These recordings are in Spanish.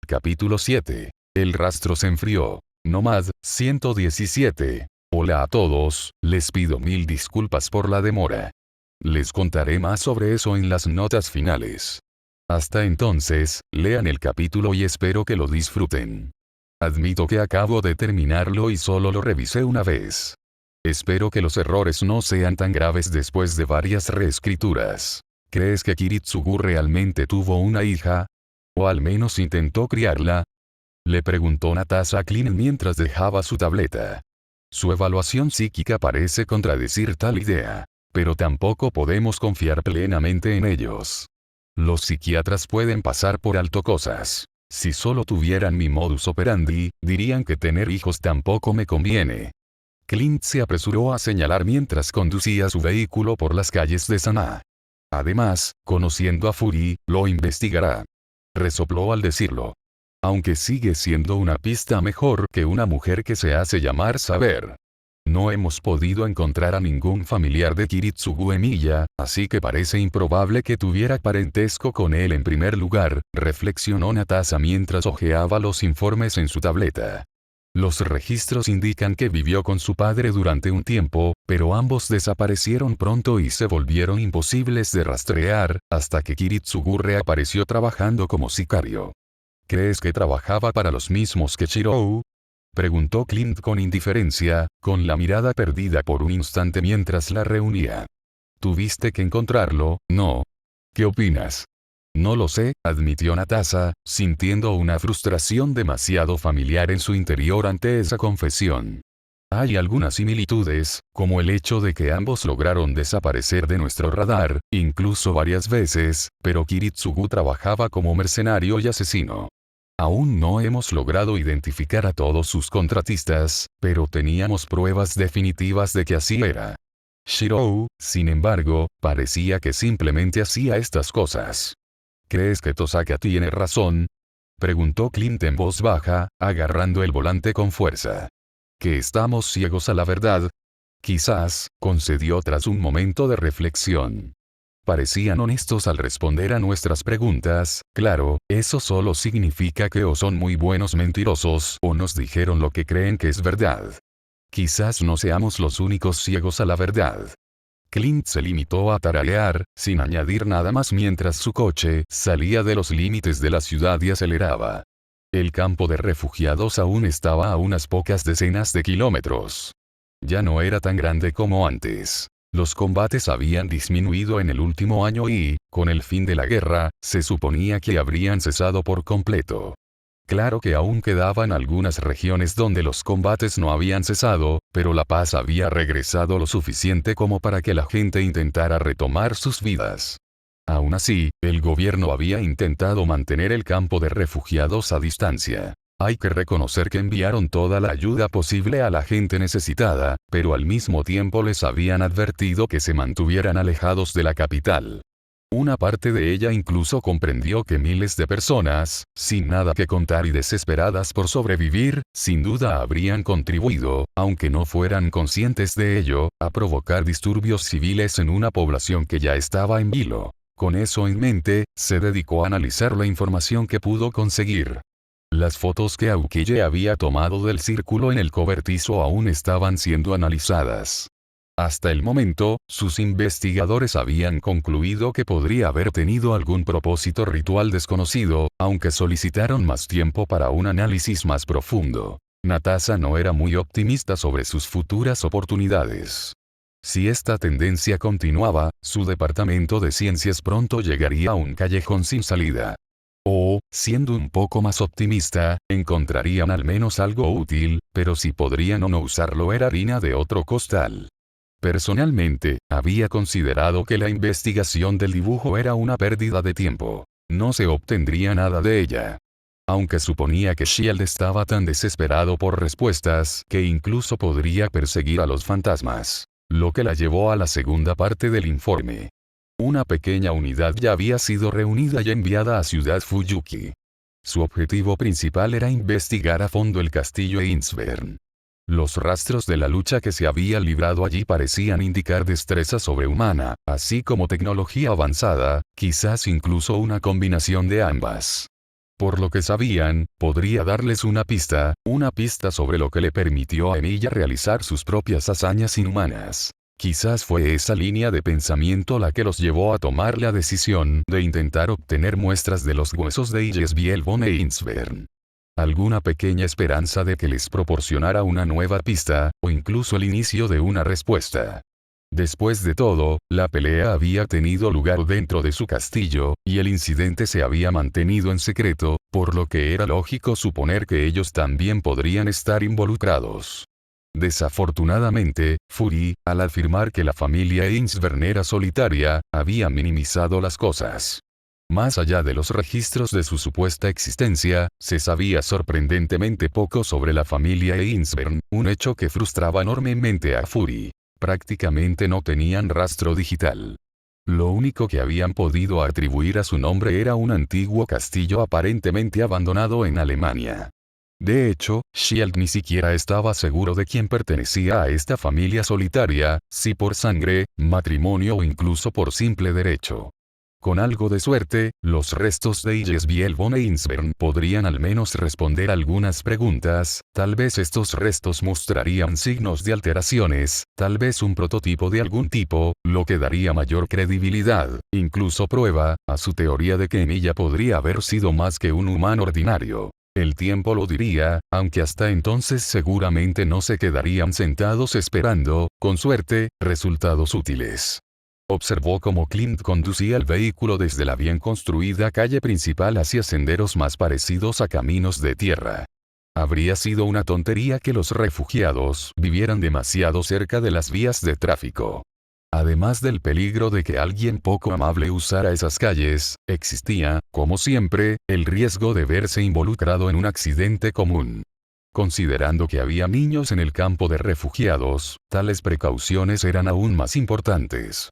Capítulo 7. El rastro se enfrió. Nomad, 117. Hola a todos, les pido mil disculpas por la demora. Les contaré más sobre eso en las notas finales. Hasta entonces, lean el capítulo y espero que lo disfruten. Admito que acabo de terminarlo y solo lo revisé una vez. Espero que los errores no sean tan graves después de varias reescrituras. ¿Crees que Kiritsugu realmente tuvo una hija? ¿O al menos intentó criarla? Le preguntó Natasha a Clint mientras dejaba su tableta. Su evaluación psíquica parece contradecir tal idea. Pero tampoco podemos confiar plenamente en ellos. Los psiquiatras pueden pasar por alto cosas. Si solo tuvieran mi modus operandi, dirían que tener hijos tampoco me conviene. Clint se apresuró a señalar mientras conducía su vehículo por las calles de Sanaa. Además, conociendo a Fury, lo investigará. Resopló al decirlo. Aunque sigue siendo una pista mejor que una mujer que se hace llamar Saber. No hemos podido encontrar a ningún familiar de Kiritsugu Emiya, así que parece improbable que tuviera parentesco con él en primer lugar, reflexionó Natasha mientras hojeaba los informes en su tableta. Los registros indican que vivió con su padre durante un tiempo, pero ambos desaparecieron pronto y se volvieron imposibles de rastrear, hasta que Kiritsugu reapareció trabajando como sicario. ¿Crees que trabajaba para los mismos que Shirou? Preguntó Clint con indiferencia, con la mirada perdida por un instante mientras la reunía. Tuviste que encontrarlo, ¿no? ¿Qué opinas? No lo sé, admitió Natasha, sintiendo una frustración demasiado familiar en su interior ante esa confesión. Hay algunas similitudes, como el hecho de que ambos lograron desaparecer de nuestro radar, incluso varias veces, pero Kiritsugu trabajaba como mercenario y asesino. Aún no hemos logrado identificar a todos sus contratistas, pero teníamos pruebas definitivas de que así era. Shirou, sin embargo, parecía que simplemente hacía estas cosas. ¿Crees que Tosaka tiene razón? Preguntó Clint en voz baja, agarrando el volante con fuerza. ¿Que estamos ciegos a la verdad? Quizás, concedió tras un momento de reflexión. Parecían honestos al responder a nuestras preguntas, claro, eso solo significa que o son muy buenos mentirosos o nos dijeron lo que creen que es verdad. Quizás no seamos los únicos ciegos a la verdad. Clint se limitó a tararear, sin añadir nada más mientras su coche salía de los límites de la ciudad y aceleraba. El campo de refugiados aún estaba a unas pocas decenas de kilómetros. Ya no era tan grande como antes. Los combates habían disminuido en el último año y, con el fin de la guerra, se suponía que habrían cesado por completo. Claro que aún quedaban algunas regiones donde los combates no habían cesado, pero la paz había regresado lo suficiente como para que la gente intentara retomar sus vidas. Aún así, el gobierno había intentado mantener el campo de refugiados a distancia. Hay que reconocer que enviaron toda la ayuda posible a la gente necesitada, pero al mismo tiempo les habían advertido que se mantuvieran alejados de la capital. Una parte de ella incluso comprendió que miles de personas, sin nada que contar y desesperadas por sobrevivir, sin duda habrían contribuido, aunque no fueran conscientes de ello, a provocar disturbios civiles en una población que ya estaba en vilo. Con eso en mente, se dedicó a analizar la información que pudo conseguir. Las fotos que Aokiji había tomado del círculo en el cobertizo aún estaban siendo analizadas. Hasta el momento, sus investigadores habían concluido que podría haber tenido algún propósito ritual desconocido, aunque solicitaron más tiempo para un análisis más profundo. Natasha no era muy optimista sobre sus futuras oportunidades. Si esta tendencia continuaba, su departamento de ciencias pronto llegaría a un callejón sin salida. O, siendo un poco más optimista, encontrarían al menos algo útil, pero si podrían o no usarlo era harina de otro costal. Personalmente, había considerado que la investigación del dibujo era una pérdida de tiempo. No se obtendría nada de ella. Aunque suponía que Shield estaba tan desesperado por respuestas que incluso podría perseguir a los fantasmas. Lo que la llevó a la segunda parte del informe. Una pequeña unidad ya había sido reunida y enviada a Ciudad Fuyuki. Su objetivo principal era investigar a fondo el castillo Einsvern. Los rastros de la lucha que se había librado allí parecían indicar destreza sobrehumana, así como tecnología avanzada, quizás incluso una combinación de ambas. Por lo que sabían, podría darles una pista sobre lo que le permitió a Emilia realizar sus propias hazañas inhumanas. Quizás fue esa línea de pensamiento la que los llevó a tomar la decisión de intentar obtener muestras de los huesos de Ylesbiel von Einsberg. Alguna pequeña esperanza de que les proporcionara una nueva pista, o incluso el inicio de una respuesta. Después de todo, la pelea había tenido lugar dentro de su castillo, y el incidente se había mantenido en secreto, por lo que era lógico suponer que ellos también podrían estar involucrados. Desafortunadamente, Fury, al afirmar que la familia Einsberg era solitaria, había minimizado las cosas. Más allá de los registros de su supuesta existencia, se sabía sorprendentemente poco sobre la familia Einsberg, un hecho que frustraba enormemente a Fury. Prácticamente no tenían rastro digital. Lo único que habían podido atribuir a su nombre era un antiguo castillo aparentemente abandonado en Alemania. De hecho, Shield ni siquiera estaba seguro de quién pertenecía a esta familia solitaria, si por sangre, matrimonio o incluso por simple derecho. Con algo de suerte, los restos de Ylesbiel von Einsberg podrían al menos responder algunas preguntas, tal vez estos restos mostrarían signos de alteraciones, tal vez un prototipo de algún tipo, lo que daría mayor credibilidad, incluso prueba, a su teoría de que Emilia podría haber sido más que un humano ordinario. El tiempo lo diría, aunque hasta entonces seguramente no se quedarían sentados esperando, con suerte, resultados útiles. Observó cómo Clint conducía el vehículo desde la bien construida calle principal hacia senderos más parecidos a caminos de tierra. Habría sido una tontería que los refugiados vivieran demasiado cerca de las vías de tráfico. Además del peligro de que alguien poco amable usara esas calles, existía, como siempre, el riesgo de verse involucrado en un accidente común. Considerando que había niños en el campo de refugiados, tales precauciones eran aún más importantes.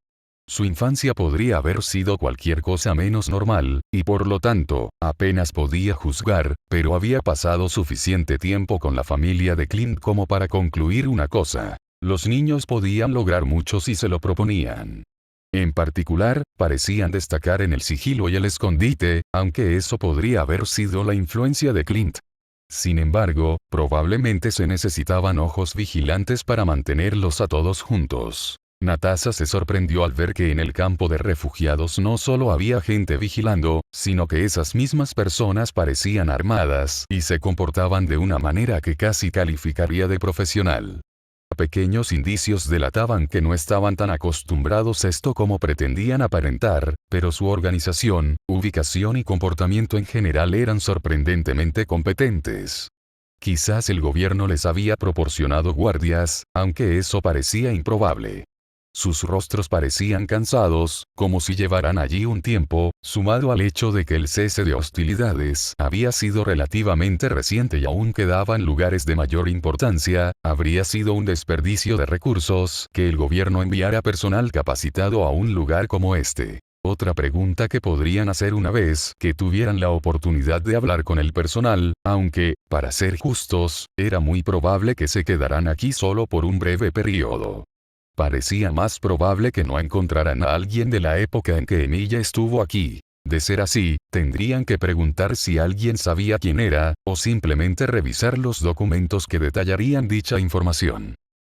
Su infancia podría haber sido cualquier cosa menos normal, y por lo tanto, apenas podía juzgar, pero había pasado suficiente tiempo con la familia de Clint como para concluir una cosa. Los niños podían lograr mucho si se lo proponían. En particular, parecían destacar en el sigilo y el escondite, aunque eso podría haber sido la influencia de Clint. Sin embargo, probablemente se necesitaban ojos vigilantes para mantenerlos a todos juntos. Natasha se sorprendió al ver que en el campo de refugiados no solo había gente vigilando, sino que esas mismas personas parecían armadas y se comportaban de una manera que casi calificaría de profesional. Pequeños indicios delataban que no estaban tan acostumbrados a esto como pretendían aparentar, pero su organización, ubicación y comportamiento en general eran sorprendentemente competentes. Quizás el gobierno les había proporcionado guardias, aunque eso parecía improbable. Sus rostros parecían cansados, como si llevaran allí un tiempo, sumado al hecho de que el cese de hostilidades había sido relativamente reciente y aún quedaban lugares de mayor importancia, habría sido un desperdicio de recursos que el gobierno enviara personal capacitado a un lugar como este. Otra pregunta que podrían hacer una vez que tuvieran la oportunidad de hablar con el personal, aunque, para ser justos, era muy probable que se quedaran aquí solo por un breve periodo. Parecía más probable que no encontraran a alguien de la época en que Emilia estuvo aquí. De ser así, tendrían que preguntar si alguien sabía quién era, o simplemente revisar los documentos que detallarían dicha información.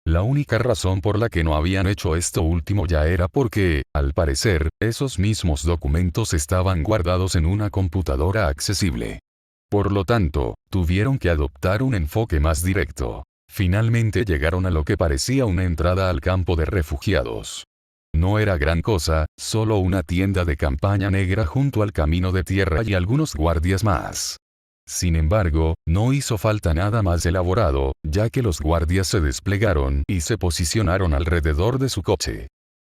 La única razón por la que no habían hecho esto último ya era porque, al parecer, esos mismos documentos estaban guardados en una computadora accesible. Por lo tanto, tuvieron que adoptar un enfoque más directo. Finalmente llegaron a lo que parecía una entrada al campo de refugiados. No era gran cosa, solo una tienda de campaña negra junto al camino de tierra y algunos guardias más. Sin embargo, no hizo falta nada más elaborado, ya que los guardias se desplegaron y se posicionaron alrededor de su coche.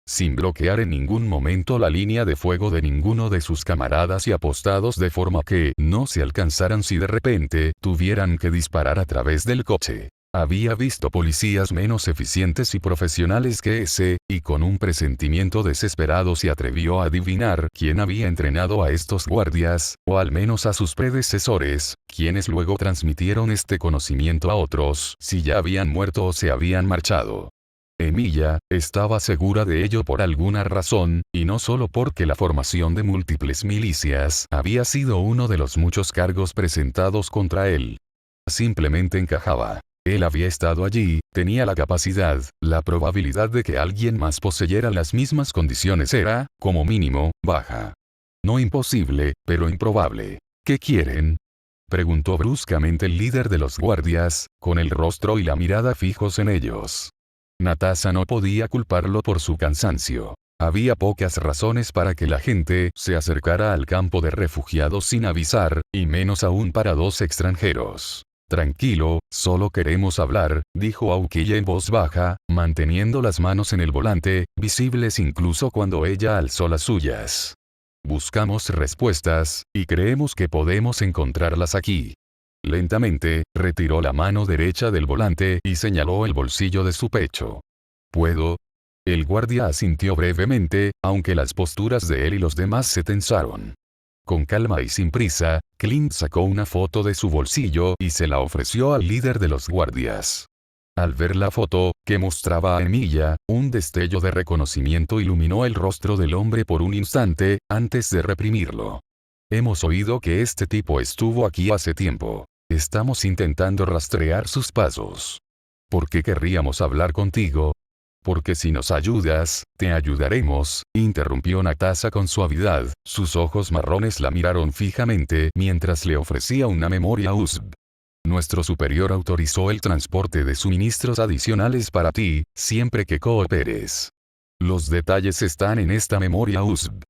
Sin bloquear en ningún momento la línea de fuego de ninguno de sus camaradas y apostados de forma que no se alcanzaran si de repente tuvieran que disparar a través del coche. Había visto policías menos eficientes y profesionales que ese, y con un presentimiento desesperado se atrevió a adivinar quién había entrenado a estos guardias, o al menos a sus predecesores, quienes luego transmitieron este conocimiento a otros, si ya habían muerto o se habían marchado. Emilia estaba segura de ello por alguna razón, y no solo porque la formación de múltiples milicias había sido uno de los muchos cargos presentados contra él. Simplemente encajaba. Él había estado allí, tenía la capacidad, la probabilidad de que alguien más poseyera las mismas condiciones era, como mínimo, baja. No imposible, pero improbable. ¿Qué quieren?, preguntó bruscamente el líder de los guardias, con el rostro y la mirada fijos en ellos. Natasha no podía culparlo por su cansancio. Había pocas razones para que la gente se acercara al campo de refugiados sin avisar, y menos aún para dos extranjeros. Tranquilo, solo queremos hablar, dijo Aukilla en voz baja, manteniendo las manos en el volante, visibles incluso cuando ella alzó las suyas. Buscamos respuestas, y creemos que podemos encontrarlas aquí. Lentamente, retiró la mano derecha del volante y señaló el bolsillo de su pecho. ¿Puedo? El guardia asintió brevemente, aunque las posturas de él y los demás se tensaron. Con calma y sin prisa, Clint sacó una foto de su bolsillo y se la ofreció al líder de los guardias. Al ver la foto, que mostraba a Emilia, un destello de reconocimiento iluminó el rostro del hombre por un instante, antes de reprimirlo. Hemos oído que este tipo estuvo aquí hace tiempo. Estamos intentando rastrear sus pasos. ¿Por qué querríamos hablar contigo? Porque si nos ayudas, te ayudaremos, interrumpió Natasha con suavidad, sus ojos marrones la miraron fijamente mientras le ofrecía una memoria USB. Nuestro superior autorizó el transporte de suministros adicionales para ti, siempre que cooperes. Los detalles están en esta memoria USB.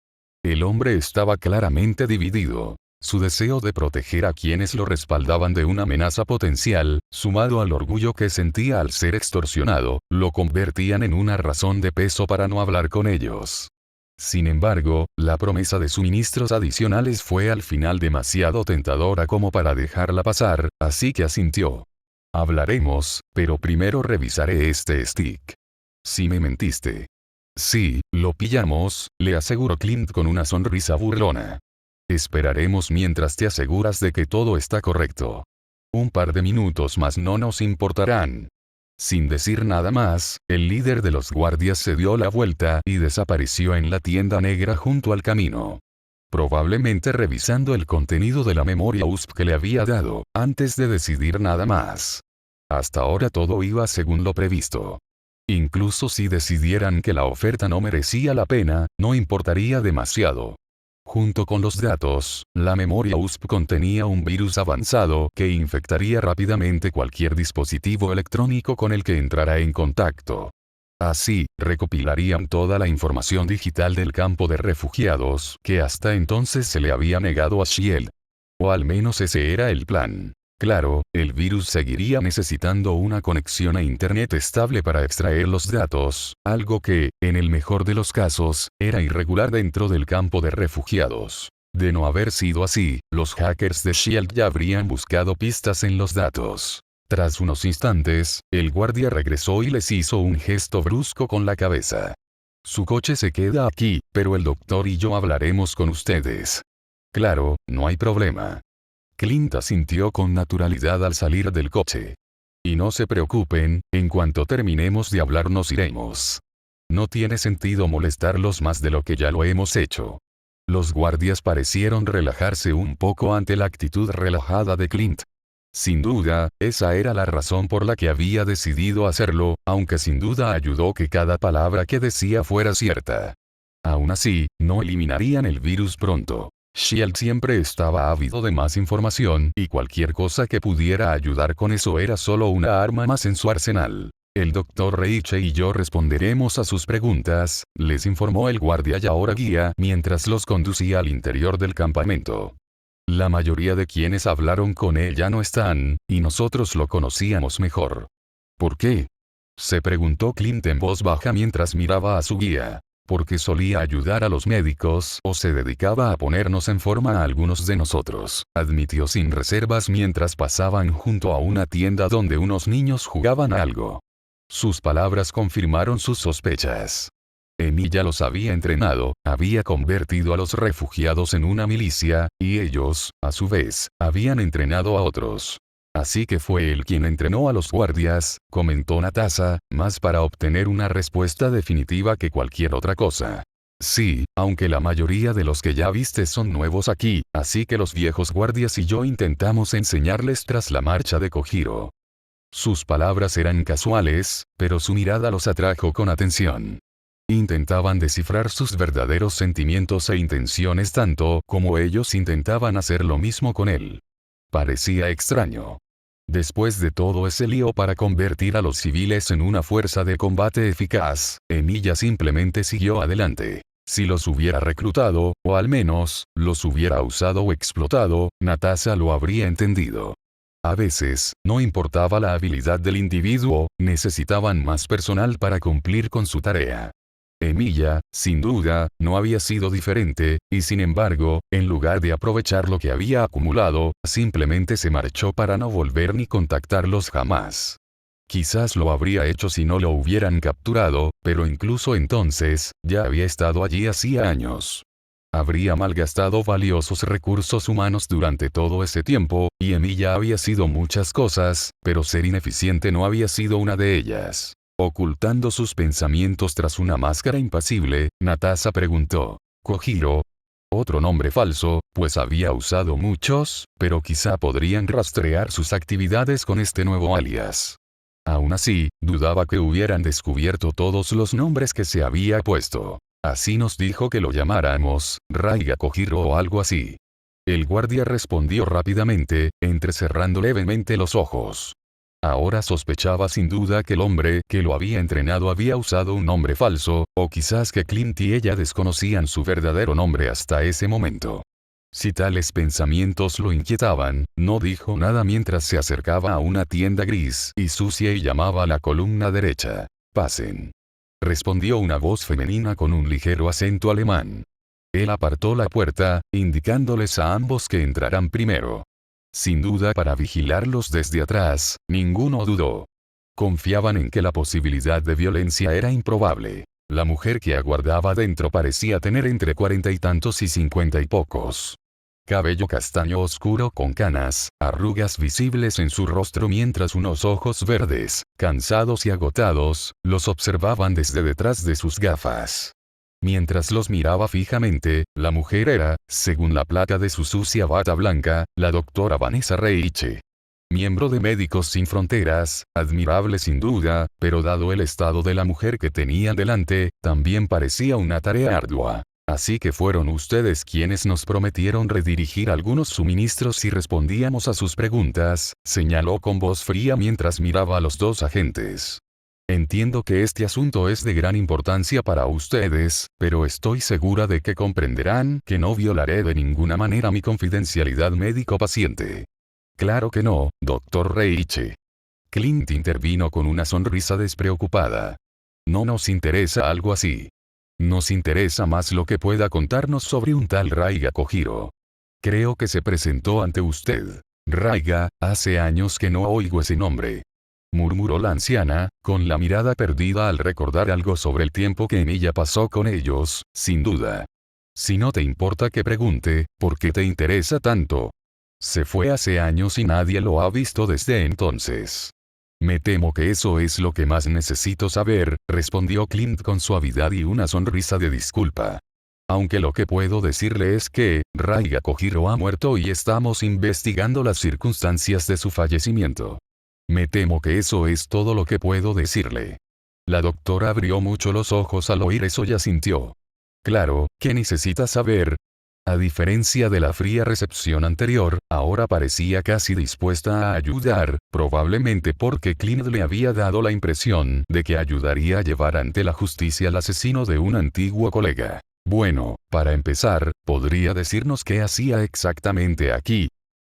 El hombre estaba claramente dividido. Su deseo de proteger a quienes lo respaldaban de una amenaza potencial, sumado al orgullo que sentía al ser extorsionado, lo convertían en una razón de peso para no hablar con ellos. Sin embargo, la promesa de suministros adicionales fue al final demasiado tentadora como para dejarla pasar, así que asintió. Hablaremos, pero primero revisaré este stick. Si me mentiste. Sí, lo pillamos, le aseguró Clint con una sonrisa burlona. Esperaremos mientras te aseguras de que todo está correcto. Un par de minutos más no nos importarán. Sin decir nada más, el líder de los guardias se dio la vuelta y desapareció en la tienda negra junto al camino. Probablemente revisando el contenido de la memoria USB que le había dado, antes de decidir nada más. Hasta ahora todo iba según lo previsto. Incluso si decidieran que la oferta no merecía la pena, no importaría demasiado. Junto con los datos, la memoria USB contenía un virus avanzado que infectaría rápidamente cualquier dispositivo electrónico con el que entrara en contacto. Así, recopilarían toda la información digital del campo de refugiados que hasta entonces se le había negado a Shield. O al menos ese era el plan. Claro, el virus seguiría necesitando una conexión a Internet estable para extraer los datos, algo que, en el mejor de los casos, era irregular dentro del campo de refugiados. De no haber sido así, los hackers de Shield ya habrían buscado pistas en los datos. Tras unos instantes, el guardia regresó y les hizo un gesto brusco con la cabeza. Su coche se queda aquí, pero el doctor y yo hablaremos con ustedes. Claro, no hay problema. Clint asintió con naturalidad al salir del coche. Y no se preocupen, en cuanto terminemos de hablar nos iremos. No tiene sentido molestarlos más de lo que ya lo hemos hecho. Los guardias parecieron relajarse un poco ante la actitud relajada de Clint. Sin duda, esa era la razón por la que había decidido hacerlo, aunque sin duda ayudó que cada palabra que decía fuera cierta. Aún así, no eliminarían el virus pronto. Shield siempre estaba ávido de más información y cualquier cosa que pudiera ayudar con eso era solo una arma más en su arsenal. El Dr. Reiche y yo responderemos a sus preguntas, les informó el guardia y ahora guía mientras los conducía al interior del campamento. La mayoría de quienes hablaron con él ya no están, y nosotros lo conocíamos mejor. ¿Por qué?, se preguntó Clint en voz baja mientras miraba a su guía. Porque solía ayudar a los médicos o se dedicaba a ponernos en forma a algunos de nosotros, admitió sin reservas mientras pasaban junto a una tienda donde unos niños jugaban a algo. Sus palabras confirmaron sus sospechas. Emilia los había entrenado, había convertido a los refugiados en una milicia, y ellos, a su vez, habían entrenado a otros. Así que fue él quien entrenó a los guardias, comentó Natasha, más para obtener una respuesta definitiva que cualquier otra cosa. Sí, aunque la mayoría de los que ya viste son nuevos aquí, así que los viejos guardias y yo intentamos enseñarles tras la marcha de Kojiro. Sus palabras eran casuales, pero su mirada los atrajo con atención. Intentaban descifrar sus verdaderos sentimientos e intenciones tanto como ellos intentaban hacer lo mismo con él. Parecía extraño. Después de todo ese lío para convertir a los civiles en una fuerza de combate eficaz, Emilia simplemente siguió adelante. Si los hubiera reclutado, o al menos, los hubiera usado o explotado, Natasha lo habría entendido. A veces, no importaba la habilidad del individuo, necesitaban más personal para cumplir con su tarea. Emilia, sin duda, no había sido diferente, y sin embargo, en lugar de aprovechar lo que había acumulado, simplemente se marchó para no volver ni contactarlos jamás. Quizás lo habría hecho si no lo hubieran capturado, pero incluso entonces, ya había estado allí hacía años. Habría malgastado valiosos recursos humanos durante todo ese tiempo, y Emilia había sido muchas cosas, pero ser ineficiente no había sido una de ellas. Ocultando sus pensamientos tras una máscara impasible, Natasha preguntó: ¿Kojiro? Otro nombre falso, pues había usado muchos, pero quizá podrían rastrear sus actividades con este nuevo alias. Aún así, dudaba que hubieran descubierto todos los nombres que se había puesto. Así nos dijo que lo llamáramos, Raiga Kojiro o algo así. El guardia respondió rápidamente, entrecerrando levemente los ojos. Ahora sospechaba sin duda que el hombre que lo había entrenado había usado un nombre falso, o quizás que Clint y ella desconocían su verdadero nombre hasta ese momento. Si tales pensamientos lo inquietaban, no dijo nada mientras se acercaba a una tienda gris y sucia y llamaba a la columna derecha. «Pasen», respondió una voz femenina con un ligero acento alemán. Él apartó la puerta, indicándoles a ambos que entraran primero. Sin duda para vigilarlos desde atrás, ninguno dudó. Confiaban en que la posibilidad de violencia era improbable. La mujer que aguardaba dentro parecía tener entre 40 y tantos y 50 y pocos. Cabello castaño oscuro con canas, arrugas visibles en su rostro mientras unos ojos verdes, cansados y agotados, los observaban desde detrás de sus gafas. Mientras los miraba fijamente, la mujer era, según la placa de su sucia bata blanca, la doctora Vanessa Reiche. Miembro de Médicos Sin Fronteras, admirable sin duda, pero dado el estado de la mujer que tenía delante, también parecía una tarea ardua. Así que fueron ustedes quienes nos prometieron redirigir algunos suministros si respondíamos a sus preguntas, señaló con voz fría mientras miraba a los dos agentes. Entiendo que este asunto es de gran importancia para ustedes, pero estoy segura de que comprenderán que no violaré de ninguna manera mi confidencialidad médico-paciente. Claro que no, Dr. Reiche. Clint intervino con una sonrisa despreocupada. No nos interesa algo así. Nos interesa más lo que pueda contarnos sobre un tal Raiga Kojiro. Creo que se presentó ante usted. Raiga, hace años que no oigo ese nombre. Murmuró la anciana, con la mirada perdida al recordar algo sobre el tiempo que ella pasó con ellos, sin duda. Si no te importa que pregunte, ¿por qué te interesa tanto? Se fue hace años y nadie lo ha visto desde entonces. Me temo que eso es lo que más necesito saber, respondió Clint con suavidad y una sonrisa de disculpa. Aunque lo que puedo decirle es que, Raiga Kojiro ha muerto y estamos investigando las circunstancias de su fallecimiento. Me temo que eso es todo lo que puedo decirle. La doctora abrió mucho los ojos al oír eso y asintió. Claro, ¿qué necesita saber? A diferencia de la fría recepción anterior, ahora parecía casi dispuesta a ayudar, probablemente porque Clint le había dado la impresión de que ayudaría a llevar ante la justicia al asesino de un antiguo colega. Bueno, para empezar, ¿podría decirnos qué hacía exactamente aquí?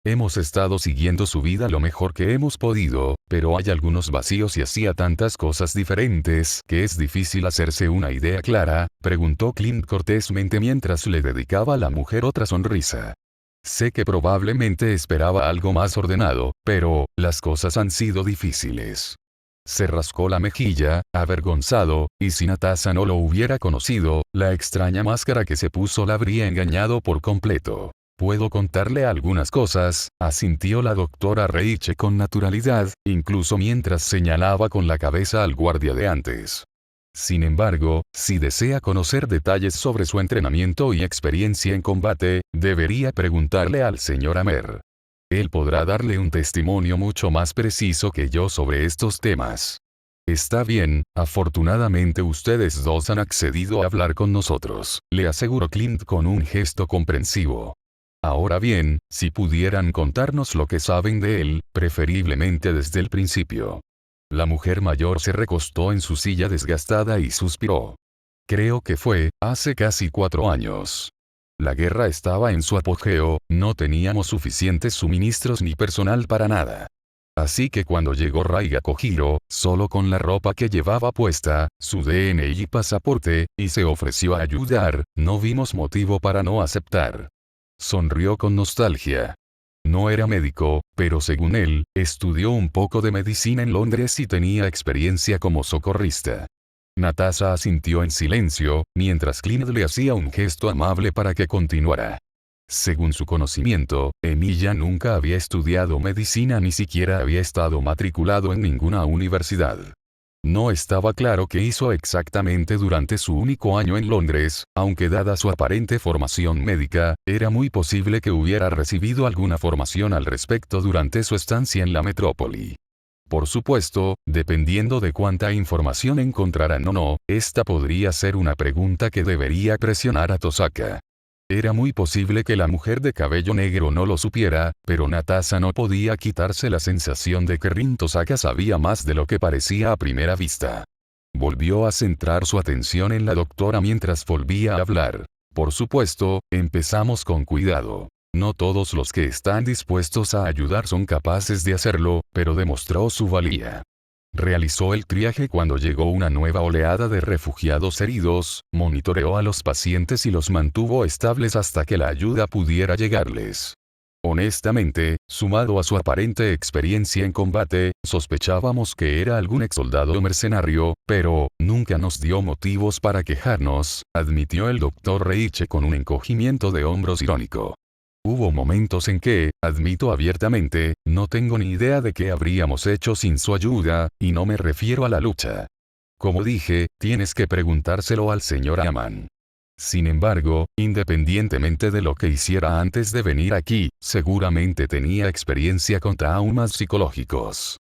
Hemos estado siguiendo su vida lo mejor que hemos podido, pero hay algunos vacíos y hacía tantas cosas diferentes que es difícil hacerse una idea clara, preguntó Clint cortésmente mientras le dedicaba a la mujer otra sonrisa. Sé que probablemente esperaba algo más ordenado, pero, las cosas han sido difíciles. Se rascó la mejilla, avergonzado, y si Natasha no lo hubiera conocido, la extraña máscara que se puso la habría engañado por completo. Puedo contarle algunas cosas, asintió la doctora Reiche con naturalidad, incluso mientras señalaba con la cabeza al guardia de antes. Sin embargo, si desea conocer detalles sobre su entrenamiento y experiencia en combate, debería preguntarle al señor Amer. Él podrá darle un testimonio mucho más preciso que yo sobre estos temas. Está bien, afortunadamente ustedes dos han accedido a hablar con nosotros, le aseguró Clint con un gesto comprensivo. Ahora bien, si pudieran contarnos lo que saben de él, preferiblemente desde el principio. La mujer mayor se recostó en su silla desgastada y suspiró. Creo que fue, hace casi 4 años. La guerra estaba en su apogeo, no teníamos suficientes suministros ni personal para nada. Así que cuando llegó Raiga Kojiro, solo con la ropa que llevaba puesta, su DNI y pasaporte, y se ofreció a ayudar, no vimos motivo para no aceptar. Sonrió con nostalgia. No era médico, pero según él, estudió un poco de medicina en Londres y tenía experiencia como socorrista. Natasha asintió en silencio, mientras Clint le hacía un gesto amable para que continuara. Según su conocimiento, Emilia nunca había estudiado medicina ni siquiera había estado matriculado en ninguna universidad. No estaba claro qué hizo exactamente durante su único año en Londres, aunque dada su aparente formación médica, era muy posible que hubiera recibido alguna formación al respecto durante su estancia en la metrópoli. Por supuesto, dependiendo de cuánta información encontraran o no, esta podría ser una pregunta que debería presionar a Tosaka. Era muy posible que la mujer de cabello negro no lo supiera, pero Natasha no podía quitarse la sensación de que Rin Tosaka sabía más de lo que parecía a primera vista. Volvió a centrar su atención en la doctora mientras volvía a hablar. Por supuesto, empezamos con cuidado. No todos los que están dispuestos a ayudar son capaces de hacerlo, pero demostró su valía. Realizó el triaje cuando llegó una nueva oleada de refugiados heridos, monitoreó a los pacientes y los mantuvo estables hasta que la ayuda pudiera llegarles. Honestamente, sumado a su aparente experiencia en combate, sospechábamos que era algún exsoldado mercenario, pero nunca nos dio motivos para quejarnos, admitió el Dr. Reiche con un encogimiento de hombros irónico. Hubo momentos en que, admito abiertamente, no tengo ni idea de qué habríamos hecho sin su ayuda, y no me refiero a la lucha. Como dije, tienes que preguntárselo al señor Aman. Sin embargo, independientemente de lo que hiciera antes de venir aquí, seguramente tenía experiencia con traumas psicológicos.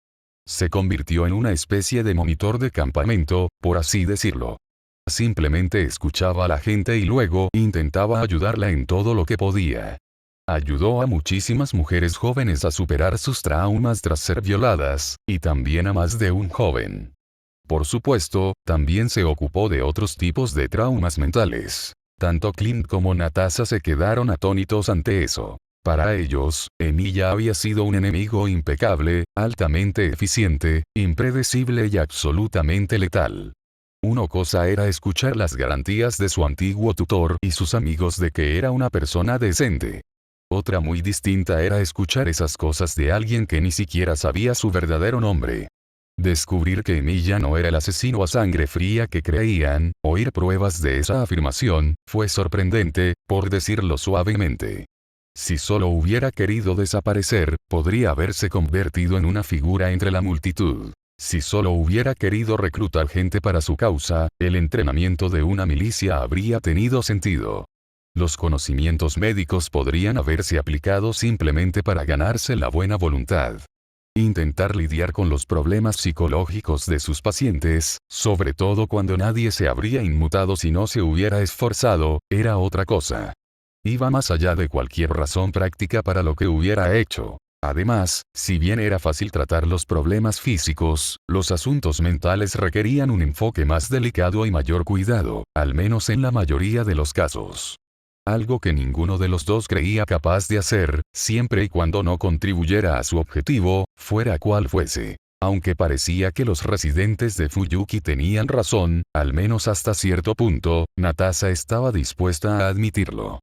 Se convirtió en una especie de monitor de campamento, por así decirlo. Simplemente escuchaba a la gente y luego intentaba ayudarla en todo lo que podía. Ayudó a muchísimas mujeres jóvenes a superar sus traumas tras ser violadas, y también a más de un joven. Por supuesto, también se ocupó de otros tipos de traumas mentales. Tanto Clint como Natasha se quedaron atónitos ante eso. Para ellos, Emilia había sido un enemigo impecable, altamente eficiente, impredecible y absolutamente letal. Una cosa era escuchar las garantías de su antiguo tutor y sus amigos de que era una persona decente. Otra muy distinta era escuchar esas cosas de alguien que ni siquiera sabía su verdadero nombre. Descubrir que Emilia no era el asesino a sangre fría que creían, oír pruebas de esa afirmación, fue sorprendente, por decirlo suavemente. Si solo hubiera querido desaparecer, podría haberse convertido en una figura entre la multitud. Si solo hubiera querido reclutar gente para su causa, el entrenamiento de una milicia habría tenido sentido. Los conocimientos médicos podrían haberse aplicado simplemente para ganarse la buena voluntad. Intentar lidiar con los problemas psicológicos de sus pacientes, sobre todo cuando nadie se habría inmutado si no se hubiera esforzado, era otra cosa. Iba más allá de cualquier razón práctica para lo que hubiera hecho. Además, si bien era fácil tratar los problemas físicos, los asuntos mentales requerían un enfoque más delicado y mayor cuidado, al menos en la mayoría de los casos. Algo que ninguno de los dos creía capaz de hacer, siempre y cuando no contribuyera a su objetivo, fuera cual fuese. Aunque parecía que los residentes de Fuyuki tenían razón, al menos hasta cierto punto, Natasha estaba dispuesta a admitirlo.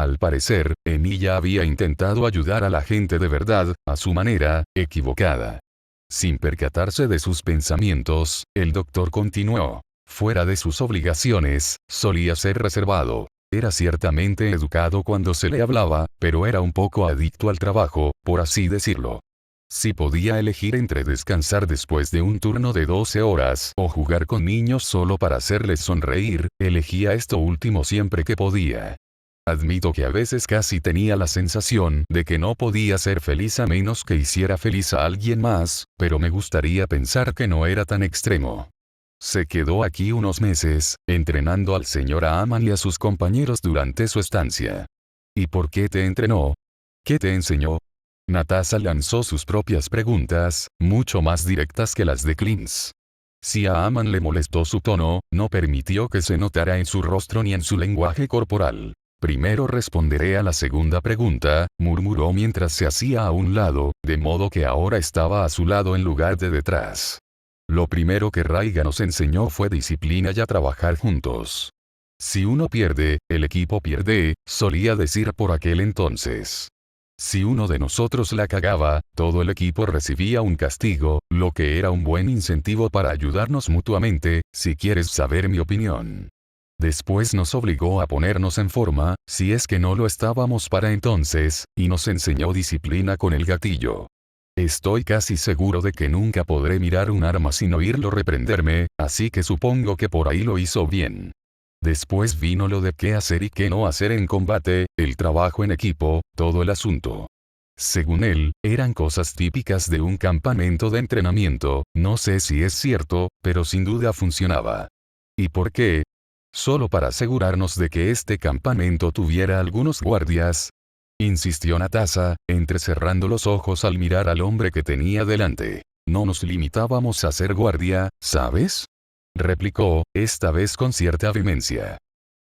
Al parecer, Emilia había intentado ayudar a la gente de verdad, a su manera, equivocada. Sin percatarse de sus pensamientos, el doctor continuó. Fuera de sus obligaciones, solía ser reservado. Era ciertamente educado cuando se le hablaba, pero era un poco adicto al trabajo, por así decirlo. Si podía elegir entre descansar después de un turno de 12 horas o jugar con niños solo para hacerles sonreír, elegía esto último siempre que podía. Admito que a veces casi tenía la sensación de que no podía ser feliz a menos que hiciera feliz a alguien más, pero me gustaría pensar que no era tan extremo. Se quedó aquí unos meses, entrenando al señor Aaman y a sus compañeros durante su estancia. ¿Y por qué te entrenó? ¿Qué te enseñó? Natasha lanzó sus propias preguntas, mucho más directas que las de Klintz. Si a Aaman le molestó su tono, no permitió que se notara en su rostro ni en su lenguaje corporal. Primero responderé a la segunda pregunta, murmuró mientras se hacía a un lado, de modo que ahora estaba a su lado en lugar de detrás. Lo primero que Raiga nos enseñó fue disciplina y a trabajar juntos. Si uno pierde, el equipo pierde, solía decir por aquel entonces. Si uno de nosotros la cagaba, todo el equipo recibía un castigo, lo que era un buen incentivo para ayudarnos mutuamente, si quieres saber mi opinión. Después nos obligó a ponernos en forma, si es que no lo estábamos para entonces, y nos enseñó disciplina con el gatillo. Estoy casi seguro de que nunca podré mirar un arma sin oírlo reprenderme, así que supongo que por ahí lo hizo bien. Después vino lo de qué hacer y qué no hacer en combate, el trabajo en equipo, todo el asunto. Según él, eran cosas típicas de un campamento de entrenamiento, no sé si es cierto, pero sin duda funcionaba. ¿Y por qué? Solo para asegurarnos de que este campamento tuviera algunos guardias, insistió Natasha, entrecerrando los ojos al mirar al hombre que tenía delante. No nos limitábamos a ser guardia, ¿sabes? Replicó, esta vez con cierta vehemencia.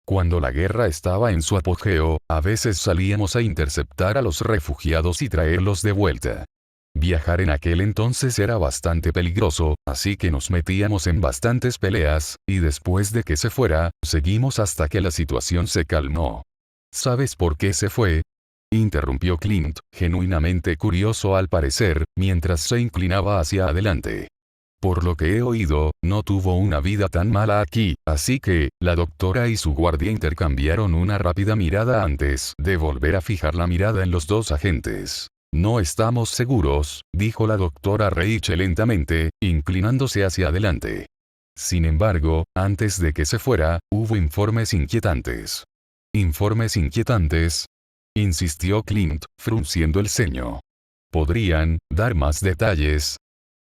Cuando la guerra estaba en su apogeo, a veces salíamos a interceptar a los refugiados y traerlos de vuelta. Viajar en aquel entonces era bastante peligroso, así que nos metíamos en bastantes peleas, y después de que se fuera, seguimos hasta que la situación se calmó. ¿Sabes por qué se fue? Interrumpió Clint, genuinamente curioso al parecer, mientras se inclinaba hacia adelante. Por lo que he oído, no tuvo una vida tan mala aquí, así que, la doctora y su guardia intercambiaron una rápida mirada antes de volver a fijar la mirada en los dos agentes. No estamos seguros, dijo la doctora Rachel lentamente, inclinándose hacia adelante. Sin embargo, antes de que se fuera, hubo informes inquietantes. ¿Informes inquietantes? Insistió Clint, frunciendo el ceño. ¿Podrían dar más detalles?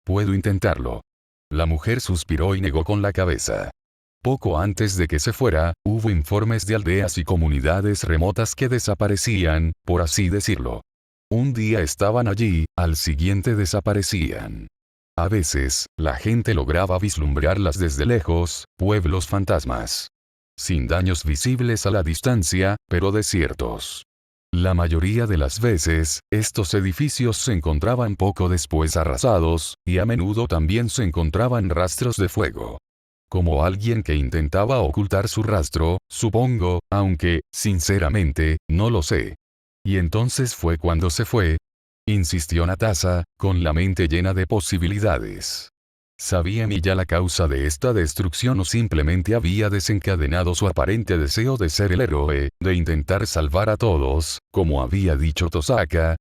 Puedo intentarlo. La mujer suspiró y negó con la cabeza. Poco antes de que se fuera, hubo informes de aldeas y comunidades remotas que desaparecían, por así decirlo. Un día estaban allí, al siguiente desaparecían. A veces, la gente lograba vislumbrarlas desde lejos, pueblos fantasmas. Sin daños visibles a la distancia, pero desiertos. La mayoría de las veces, estos edificios se encontraban poco después arrasados, y a menudo también se encontraban rastros de fuego. Como alguien que intentaba ocultar su rastro, supongo, aunque, sinceramente, no lo sé. ¿Y entonces fue cuando se fue? Insistió Natasha, con la mente llena de posibilidades. ¿Sabía ella la causa de esta destrucción o simplemente había desencadenado su aparente deseo de ser el héroe, de intentar salvar a todos, como había dicho Tosaka?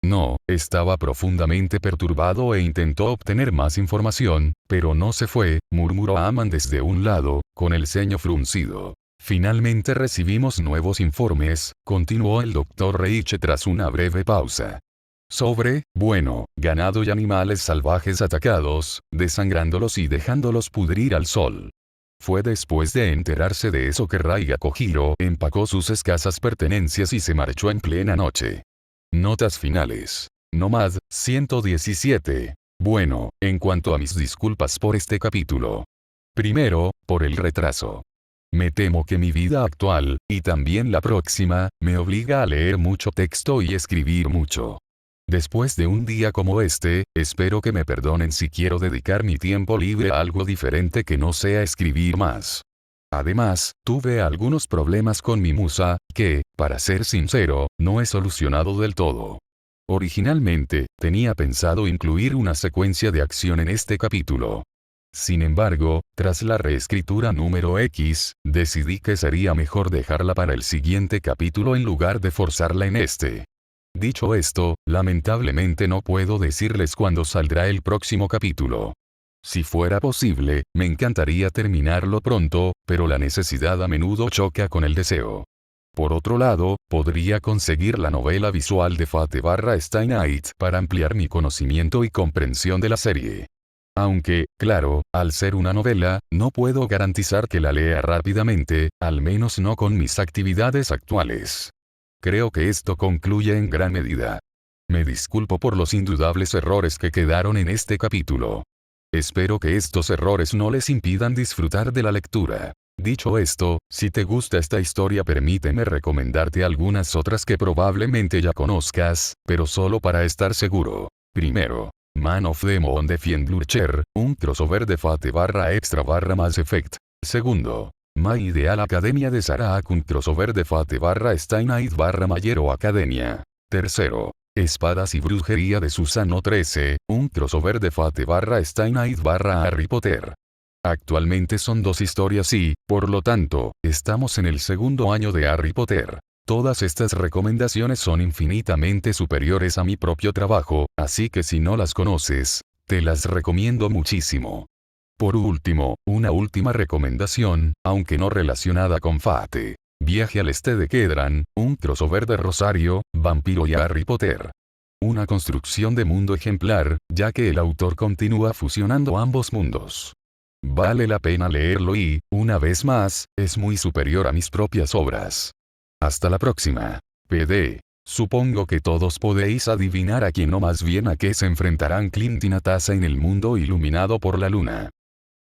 No, estaba profundamente perturbado e intentó obtener más información, pero no se fue, murmuró Aaman desde un lado, con el ceño fruncido. Finalmente recibimos nuevos informes, continuó el Dr. Reich tras una breve pausa. Sobre, bueno, ganado y animales salvajes atacados, desangrándolos y dejándolos pudrir al sol. Fue después de enterarse de eso que Raiga Kojiro empacó sus escasas pertenencias y se marchó en plena noche. Notas finales. Nomad, 117. Bueno, en cuanto a mis disculpas por este capítulo. Primero, por el retraso. Me temo que mi vida actual, y también la próxima, me obliga a leer mucho texto y escribir mucho. Después de un día como este, espero que me perdonen si quiero dedicar mi tiempo libre a algo diferente que no sea escribir más. Además, tuve algunos problemas con mi musa, que, para ser sincero, no he solucionado del todo. Originalmente, tenía pensado incluir una secuencia de acción en este capítulo. Sin embargo, tras la reescritura número X, decidí que sería mejor dejarla para el siguiente capítulo en lugar de forzarla en este. Dicho esto, lamentablemente no puedo decirles cuándo saldrá el próximo capítulo. Si fuera posible, me encantaría terminarlo pronto, pero la necesidad a menudo choca con el deseo. Por otro lado, podría conseguir la novela visual de Fate/Stay Night para ampliar mi conocimiento y comprensión de la serie. Aunque, claro, al ser una novela, no puedo garantizar que la lea rápidamente, al menos no con mis actividades actuales. Creo que esto concluye en gran medida. Me disculpo por los indudables errores que quedaron en este capítulo. Espero que estos errores no les impidan disfrutar de la lectura. Dicho esto, si te gusta esta historia permíteme recomendarte algunas otras que probablemente ya conozcas, pero solo para estar seguro. Primero, Man of Demon de Fiendlurcher, un crossover de Fate/Extra/Mass Effect. Segundo, My Ideal Academia de Sarah, un crossover de Fate/Stay Night/My Hero Academia. Tercero, Espadas y Brujería de Susano 13, un crossover de Fate/Stay Night/Harry Potter. Actualmente son 2 historias y, por lo tanto, estamos en el segundo año de Harry Potter. Todas estas recomendaciones son infinitamente superiores a mi propio trabajo, así que si no las conoces, te las recomiendo muchísimo. Por último, una última recomendación, aunque no relacionada con Fate. Viaje al este de Kedran, un crossover de Rosario, Vampiro y Harry Potter. Una construcción de mundo ejemplar, ya que el autor continúa fusionando ambos mundos. Vale la pena leerlo y, una vez más, es muy superior a mis propias obras. Hasta la próxima. PD. Supongo que todos podéis adivinar a quién o más bien a qué se enfrentarán Clint y Natasha en el mundo iluminado por la luna.